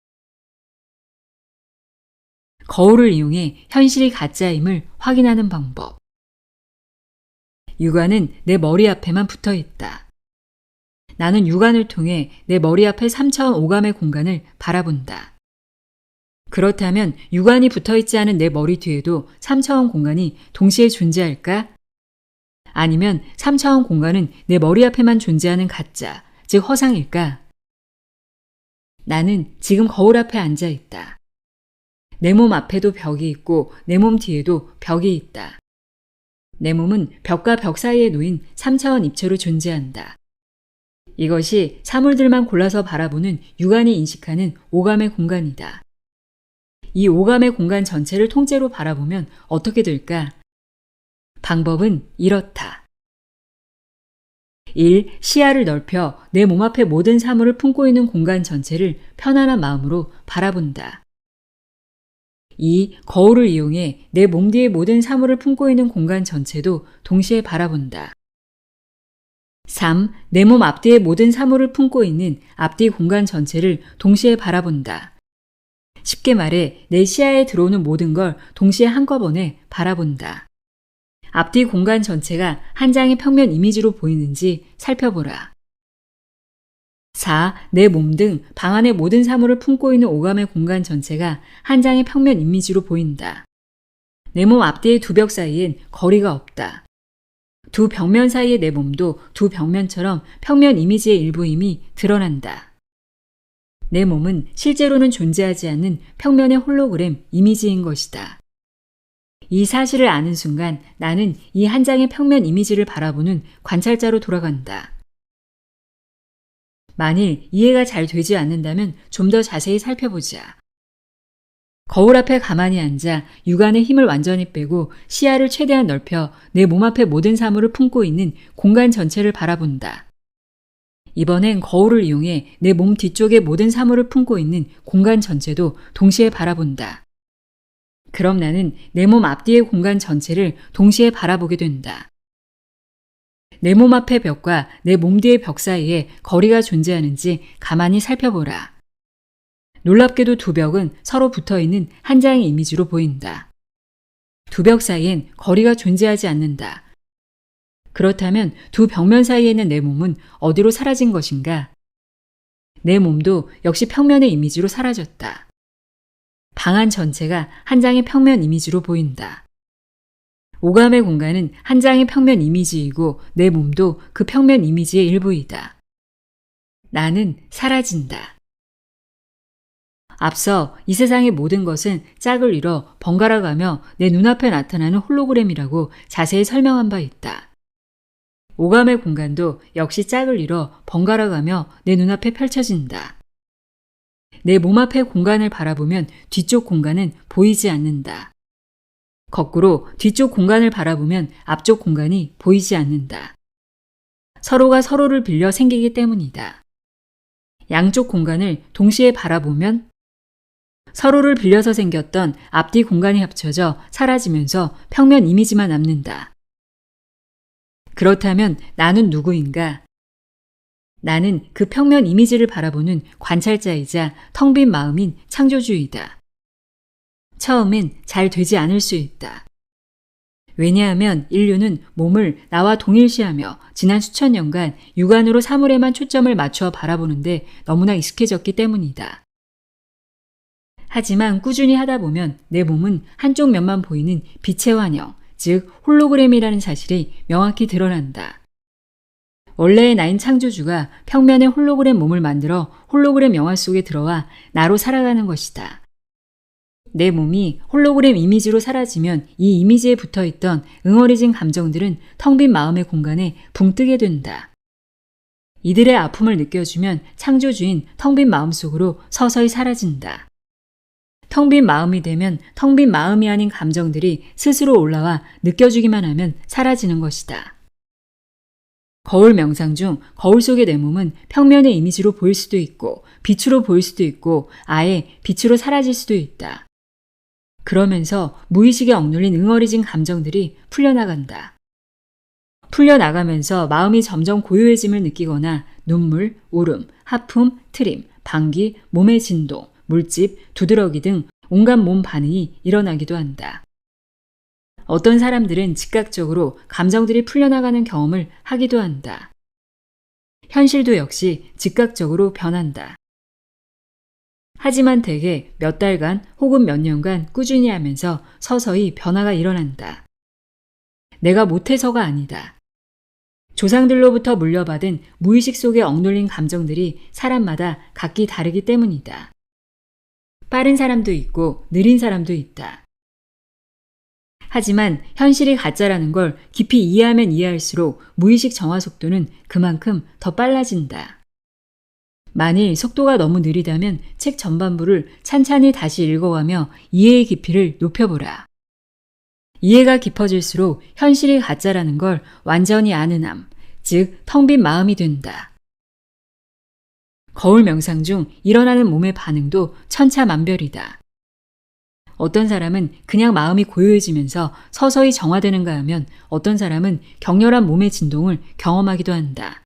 거울을 이용해 현실이 가짜임을 확인하는 방법. 육안은 내 머리 앞에만 붙어 있다. 나는 육안을 통해 내 머리 앞의 3차원 오감의 공간을 바라본다. 그렇다면 육안이 붙어있지 않은 내 머리 뒤에도 3차원 공간이 동시에 존재할까? 아니면 3차원 공간은 내 머리 앞에만 존재하는 가짜, 즉 허상일까? 나는 지금 거울 앞에 앉아 있다. 내 몸 앞에도 벽이 있고 내 몸 뒤에도 벽이 있다. 내 몸은 벽과 벽 사이에 놓인 3차원 입체로 존재한다. 이것이 사물들만 골라서 바라보는 육안이 인식하는 오감의 공간이다. 이 오감의 공간 전체를 통째로 바라보면 어떻게 될까? 방법은 이렇다. 1. 시야를 넓혀 내 몸 앞의 모든 사물을 품고 있는 공간 전체를 편안한 마음으로 바라본다. 2. 거울을 이용해 내 몸 뒤의 모든 사물을 품고 있는 공간 전체도 동시에 바라본다. 3. 내 몸 앞뒤의 모든 사물을 품고 있는 앞뒤 공간 전체를 동시에 바라본다. 쉽게 말해 내 시야에 들어오는 모든 걸 동시에 한꺼번에 바라본다. 앞뒤 공간 전체가 한 장의 평면 이미지로 보이는지 살펴보라. 4. 내 몸 등 방 안의 모든 사물을 품고 있는 오감의 공간 전체가 한 장의 평면 이미지로 보인다. 내 몸 앞뒤의 두 벽 사이엔 거리가 없다. 두 벽면 사이의 내 몸도 두 벽면처럼 평면 이미지의 일부임이 드러난다. 내 몸은 실제로는 존재하지 않는 평면의 홀로그램 이미지인 것이다. 이 사실을 아는 순간 나는 이 한 장의 평면 이미지를 바라보는 관찰자로 돌아간다. 만일 이해가 잘 되지 않는다면 좀 더 자세히 살펴보자. 거울 앞에 가만히 앉아 육안의 힘을 완전히 빼고 시야를 최대한 넓혀 내 몸 앞의 모든 사물을 품고 있는 공간 전체를 바라본다. 이번엔 거울을 이용해 내 몸 뒤쪽의 모든 사물을 품고 있는 공간 전체도 동시에 바라본다. 그럼 나는 내 몸 앞뒤의 공간 전체를 동시에 바라보게 된다. 내 몸 앞의 벽과 내 몸 뒤의 벽 사이에 거리가 존재하는지 가만히 살펴보라. 놀랍게도 두 벽은 서로 붙어있는 한 장의 이미지로 보인다. 두 벽 사이엔 거리가 존재하지 않는다. 그렇다면 두 벽면 사이에 있는 내 몸은 어디로 사라진 것인가? 내 몸도 역시 평면의 이미지로 사라졌다. 방 안 전체가 한 장의 평면 이미지로 보인다. 오감의 공간은 한 장의 평면 이미지이고 내 몸도 그 평면 이미지의 일부이다. 나는 사라진다. 앞서 이 세상의 모든 것은 짝을 이뤄 번갈아가며 내 눈앞에 나타나는 홀로그램이라고 자세히 설명한 바 있다. 오감의 공간도 역시 짝을 이뤄 번갈아가며 내 눈앞에 펼쳐진다. 내 몸 앞의 공간을 바라보면 뒤쪽 공간은 보이지 않는다. 거꾸로 뒤쪽 공간을 바라보면 앞쪽 공간이 보이지 않는다. 서로가 서로를 빌려 생기기 때문이다. 양쪽 공간을 동시에 바라보면 서로를 빌려서 생겼던 앞뒤 공간이 합쳐져 사라지면서 평면 이미지만 남는다. 그렇다면 나는 누구인가? 나는 그 평면 이미지를 바라보는 관찰자이자 텅 빈 마음인 창조주의다. 처음엔 잘 되지 않을 수 있다. 왜냐하면 인류는 몸을 나와 동일시하며 지난 수천 년간 육안으로 사물에만 초점을 맞추어 바라보는데 너무나 익숙해졌기 때문이다. 하지만 꾸준히 하다 보면 내 몸은 한쪽 면만 보이는 빛의 환영, 즉 홀로그램이라는 사실이 명확히 드러난다. 원래의 나인 창조주가 평면의 홀로그램 몸을 만들어 홀로그램 영화 속에 들어와 나로 살아가는 것이다. 내 몸이 홀로그램 이미지로 사라지면 이 이미지에 붙어있던 응어리진 감정들은 텅 빈 마음의 공간에 붕 뜨게 된다. 이들의 아픔을 느껴주면 창조주인 텅 빈 마음 속으로 서서히 사라진다. 텅 빈 마음이 되면 텅 빈 마음이 아닌 감정들이 스스로 올라와 느껴주기만 하면 사라지는 것이다. 거울 명상 중 거울 속의 내 몸은 평면의 이미지로 보일 수도 있고 빛으로 보일 수도 있고 아예 빛으로 사라질 수도 있다. 그러면서 무의식에 억눌린 응어리진 감정들이 풀려나간다. 풀려나가면서 마음이 점점 고요해짐을 느끼거나 눈물, 울음, 하품, 트림, 방귀, 몸의 진동, 물집, 두드러기 등 온갖 몸 반응이 일어나기도 한다. 어떤 사람들은 즉각적으로 감정들이 풀려나가는 경험을 하기도 한다. 현실도 역시 즉각적으로 변한다. 하지만 대개 몇 달간 혹은 몇 년간 꾸준히 하면서 서서히 변화가 일어난다. 내가 못해서가 아니다. 조상들로부터 물려받은 무의식 속에 억눌린 감정들이 사람마다 각기 다르기 때문이다. 빠른 사람도 있고 느린 사람도 있다. 하지만 현실이 가짜라는 걸 깊이 이해하면 이해할수록 무의식 정화 속도는 그만큼 더 빨라진다. 만일 속도가 너무 느리다면 책 전반부를 찬찬히 다시 읽어가며 이해의 깊이를 높여보라. 이해가 깊어질수록 현실이 가짜라는 걸 완전히 아는 함, 즉 텅 빈 마음이 된다. 거울 명상 중 일어나는 몸의 반응도 천차만별이다. 어떤 사람은 그냥 마음이 고요해지면서 서서히 정화되는가 하면 어떤 사람은 격렬한 몸의 진동을 경험하기도 한다.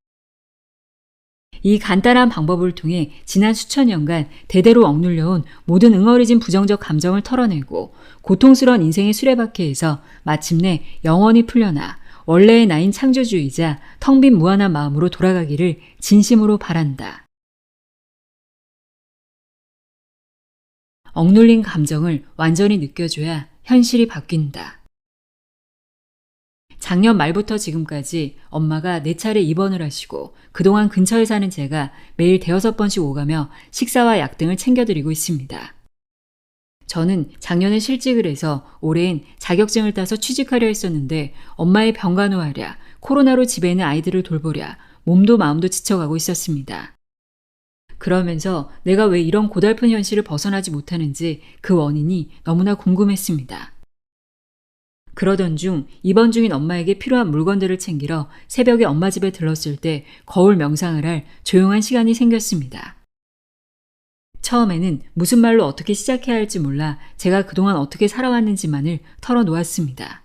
이 간단한 방법을 통해 지난 수천 년간 대대로 억눌려온 모든 응어리진 부정적 감정을 털어내고 고통스러운 인생의 수레바퀴에서 마침내 영원히 풀려나 원래의 나인 창조주의자 텅 빈 무한한 마음으로 돌아가기를 진심으로 바란다. 억눌린 감정을 완전히 느껴줘야 현실이 바뀐다. 작년 말부터 지금까지 엄마가 4차례 입원을 하시고 그동안 근처에 사는 제가 매일 5-6번씩 오가며 식사와 약 등을 챙겨드리고 있습니다. 저는 작년에 실직을 해서 올해엔 자격증을 따서 취직하려 했었는데 엄마의 병간호하랴, 코로나로 집에 있는 아이들을 돌보랴, 몸도 마음도 지쳐가고 있었습니다. 그러면서 내가 왜 이런 고달픈 현실을 벗어나지 못하는지 그 원인이 너무나 궁금했습니다. 그러던 중 입원 중인 엄마에게 필요한 물건들을 챙기러 새벽에 엄마 집에 들렀을 때 거울 명상을 할 조용한 시간이 생겼습니다. 처음에는 무슨 말로 어떻게 시작해야 할지 몰라 제가 그동안 어떻게 살아왔는지만을 털어놓았습니다.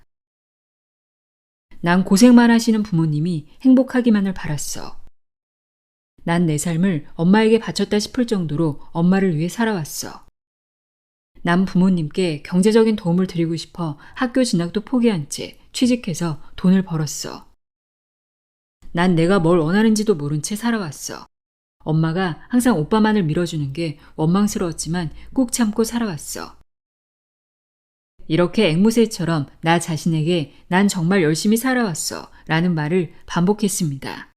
난 고생만 하시는 부모님이 행복하기만을 바랐어. 난 내 삶을 엄마에게 바쳤다 싶을 정도로 엄마를 위해 살아왔어. 난 부모님께 경제적인 도움을 드리고 싶어 학교 진학도 포기한 채 취직해서 돈을 벌었어. 난 내가 뭘 원하는지도 모른 채 살아왔어. 엄마가 항상 오빠만을 밀어주는 게 원망스러웠지만 꾹 참고 살아왔어. 이렇게 앵무새처럼 나 자신에게 난 정말 열심히 살아왔어 라는 말을 반복했습니다.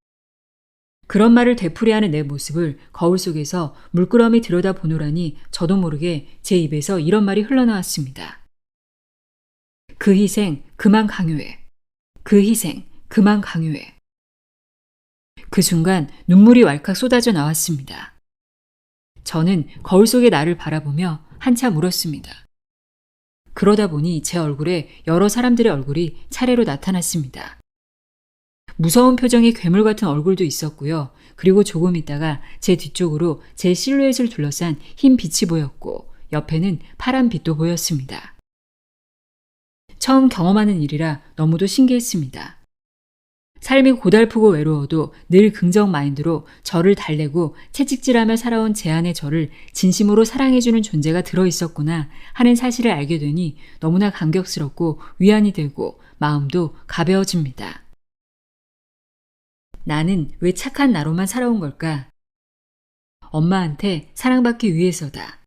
그런 말을 되풀이하는 내 모습을 거울 속에서 물끄러미 들여다보노라니 저도 모르게 제 입에서 이런 말이 흘러나왔습니다. 그 희생 그만 강요해. 그 희생 그만 강요해. 그 순간 눈물이 왈칵 쏟아져 나왔습니다. 저는 거울 속의 나를 바라보며 한참 울었습니다. 그러다 보니 제 얼굴에 여러 사람들의 얼굴이 차례로 나타났습니다. 무서운 표정의 괴물 같은 얼굴도 있었고요. 그리고 조금 있다가 제 뒤쪽으로 제 실루엣을 둘러싼 흰 빛이 보였고 옆에는 파란 빛도 보였습니다. 처음 경험하는 일이라 너무도 신기했습니다. 삶이 고달프고 외로워도 늘 긍정 마인드로 저를 달래고 채찍질하며 살아온 제 안의 저를 진심으로 사랑해주는 존재가 들어있었구나 하는 사실을 알게 되니 너무나 감격스럽고 위안이 되고 마음도 가벼워집니다. 나는 왜 착한 나로만 살아온 걸까? 엄마한테 사랑받기 위해서다.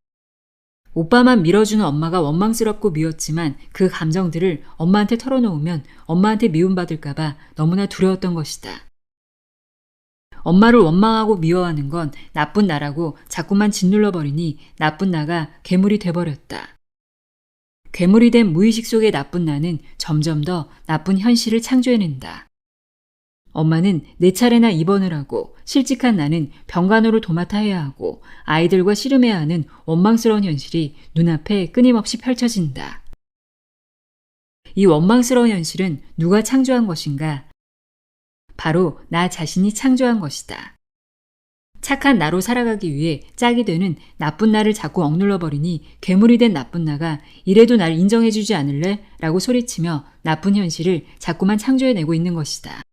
오빠만 밀어주는 엄마가 원망스럽고 미웠지만 그 감정들을 엄마한테 털어놓으면 엄마한테 미움받을까봐 너무나 두려웠던 것이다. 엄마를 원망하고 미워하는 건 나쁜 나라고 자꾸만 짓눌러버리니 나쁜 나가 괴물이 돼버렸다. 괴물이 된 무의식 속의 나쁜 나는 점점 더 나쁜 현실을 창조해낸다. 엄마는 4차례나 입원을 하고 실직한 나는 병간호를 도맡아 해야 하고 아이들과 씨름해야 하는 원망스러운 현실이 눈앞에 끊임없이 펼쳐진다. 이 원망스러운 현실은 누가 창조한 것인가? 바로 나 자신이 창조한 것이다. 착한 나로 살아가기 위해 짝이 되는 나쁜 나를 자꾸 억눌러버리니 괴물이 된 나쁜 나가 이래도 날 인정해주지 않을래? 라고 소리치며 나쁜 현실을 자꾸만 창조해내고 있는 것이다.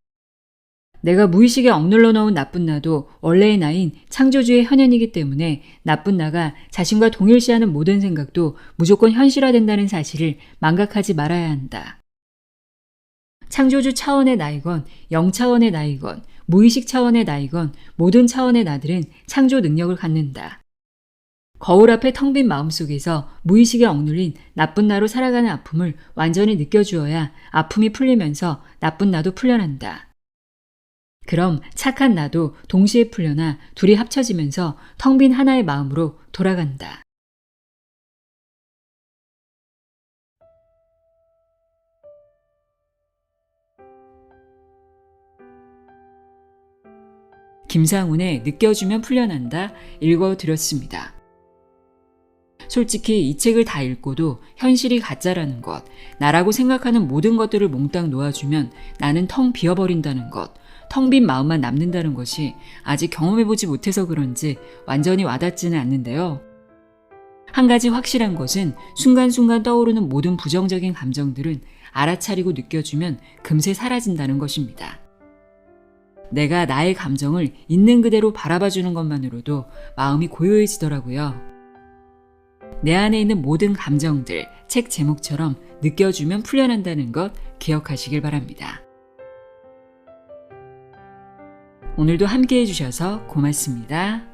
내가 무의식에 억눌러 놓은 나쁜 나도 원래의 나인 창조주의 현현이기 때문에 나쁜 나가 자신과 동일시하는 모든 생각도 무조건 현실화된다는 사실을 망각하지 말아야 한다. 창조주 차원의 나이건 0차원의 나이건 무의식 차원의 나이건 모든 차원의 나들은 창조 능력을 갖는다. 거울 앞에 텅 빈 마음속에서 무의식에 억눌린 나쁜 나로 살아가는 아픔을 완전히 느껴주어야 아픔이 풀리면서 나쁜 나도 풀려난다. 그럼 착한 나도 동시에 풀려나 둘이 합쳐지면서 텅 빈 하나의 마음으로 돌아간다. 김상훈의 느껴주면 풀려난다 읽어드렸습니다. 솔직히 이 책을 다 읽고도 현실이 가짜라는 것, 나라고 생각하는 모든 것들을 몽땅 놓아주면 나는 텅 비어버린다는 것, 텅 빈 마음만 남는다는 것이 아직 경험해보지 못해서 그런지 완전히 와닿지는 않는데요. 한 가지 확실한 것은 순간순간 떠오르는 모든 부정적인 감정들은 알아차리고 느껴주면 금세 사라진다는 것입니다. 내가 나의 감정을 있는 그대로 바라봐주는 것만으로도 마음이 고요해지더라고요. 내 안에 있는 모든 감정들, 책 제목처럼 느껴주면 풀려난다는 것 기억하시길 바랍니다. 오늘도 함께 해주셔서 고맙습니다.